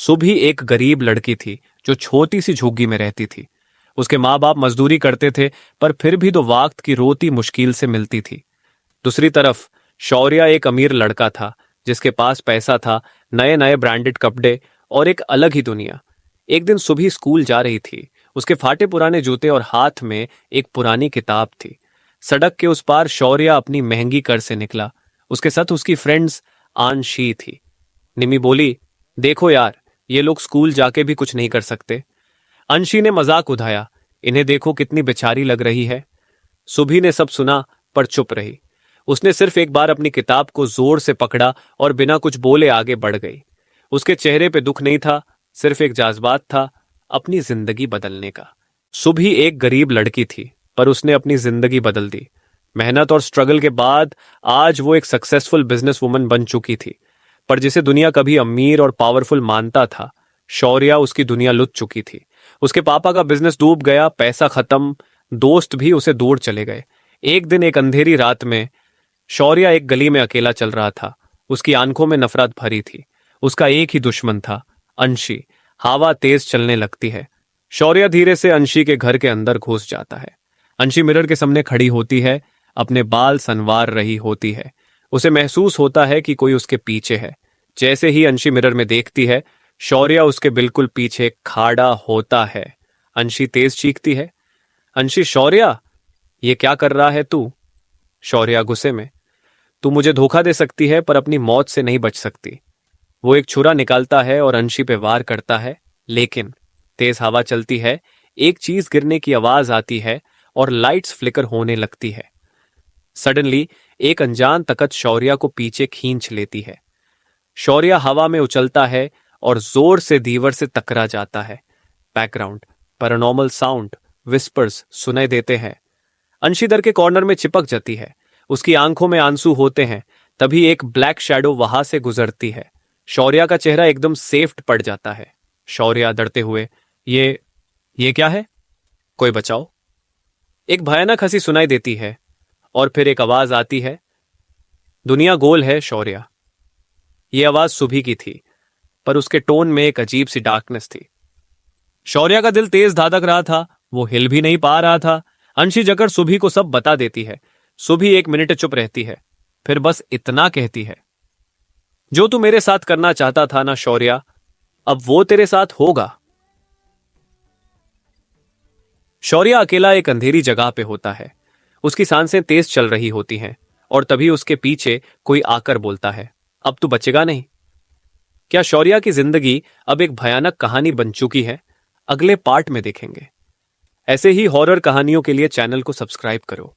सुभी एक गरीब लड़की थी जो छोटी सी झुग्गी में रहती थी। उसके माँ बाप मजदूरी करते थे, पर फिर भी 2 वक्त की रोटी मुश्किल से मिलती थी। दूसरी तरफ शौर्य एक अमीर लड़का था, जिसके पास पैसा था, नए नए ब्रांडेड कपड़े और एक अलग ही दुनिया। एक दिन सुबह स्कूल जा रही थी। उसके फाटे पुराने जूते और हाथ में एक पुरानी किताब थी। सड़क के उस पार शौर्य अपनी महंगी कार से निकला। उसके साथ उसकी फ्रेंड्स आंशी थी। निमी बोली, देखो यार, ये लोग स्कूल जाके भी कुछ नहीं कर सकते। अंशी ने मजाक उड़ाया, इन्हें देखो कितनी बेचारी लग रही है। सुभी ने सब सुना पर चुप रही। उसने सिर्फ एक बार अपनी किताब को जोर से पकड़ा और बिना कुछ बोले आगे बढ़ गई। उसके चेहरे पे दुख नहीं था, सिर्फ एक जज्बात था, अपनी जिंदगी बदलने का। सुभी एक गरीब लड़की थी, पर उसने अपनी जिंदगी बदल दी। मेहनत और स्ट्रगल के बाद आज वो एक सक्सेसफुल बिजनेस वुमन बन चुकी थी। पर जिसे दुनिया कभी अमीर और पावरफुल मानता था, शौर्य उसकी दुनिया लुट चुकी थी। उसके पापा का बिजनेस डूब गया, पैसा खत्म, दोस्त भी उसे दूर चले गए। एक दिन एक अंधेरी रात में शौर्य एक गली में अकेला चल रहा था। उसकी आंखों में नफरत भरी थी। उसका एक ही दुश्मन था, अंशी। हवा तेज चलने लगती है। शौर्य धीरे से अंशी के घर के अंदर घुस जाता है। अंशी मिरर के सामने खड़ी होती है, अपने बाल संवार रही होती है। उसे महसूस होता है कि कोई उसके पीछे है। जैसे ही अंशी मिरर में देखती है, शौर्य उसके बिल्कुल पीछे खड़ा होता है। अंशी तेज चीखती है, अंशी, शौर्य, ये क्या कर रहा है तू? शौर्य गुस्से में, तू मुझे धोखा दे सकती है पर अपनी मौत से नहीं बच सकती। वो एक छुरा निकालता है और अंशी पे वार करता है, लेकिन तेज हवा चलती है, एक चीज गिरने की आवाज आती है और लाइट्स फ्लिकर होने लगती है। सडनली एक अनजान ताकत शौर्य को पीछे खींच लेती है। शौर्य हवा में उछलता है और जोर से दीवार से टकरा जाता है। बैकग्राउंड पैरानॉर्मल साउंड, विस्पर्स सुनाई देते हैं। अंशी दर के कॉर्नर में चिपक जाती है। उसकी आंखों में आंसू होते हैं। तभी एक ब्लैक शैडो वहां से गुजरती है। शौर्य का चेहरा एकदम सेफ्ट पड़ जाता है। शौर्य डरते हुए, ये क्या है? कोई बचाओ। एक भयानक हंसी सुनाई देती है और फिर एक आवाज आती है, दुनिया गोल है शौर्य। यह आवाज सुभी की थी, पर उसके टोन में एक अजीब सी डार्कनेस थी। शौर्य का दिल तेज धड़क रहा था। वो हिल भी नहीं पा रहा था। अंशी जकर सुभी को सब बता देती है। सुभी 1 मिनट चुप रहती है, फिर बस इतना कहती है, जो तू मेरे साथ करना चाहता था ना शौर्य, अब वो तेरे साथ होगा। शौर्य अकेला एक अंधेरी जगह पे होता है। उसकी सांसें तेज चल रही होती हैं और तभी उसके पीछे कोई आकर बोलता है, अब तू बचेगा नहीं। क्या शौर्य की जिंदगी अब एक भयानक कहानी बन चुकी है? अगले पार्ट में देखेंगे। ऐसे ही हॉरर कहानियों के लिए चैनल को सब्सक्राइब करो।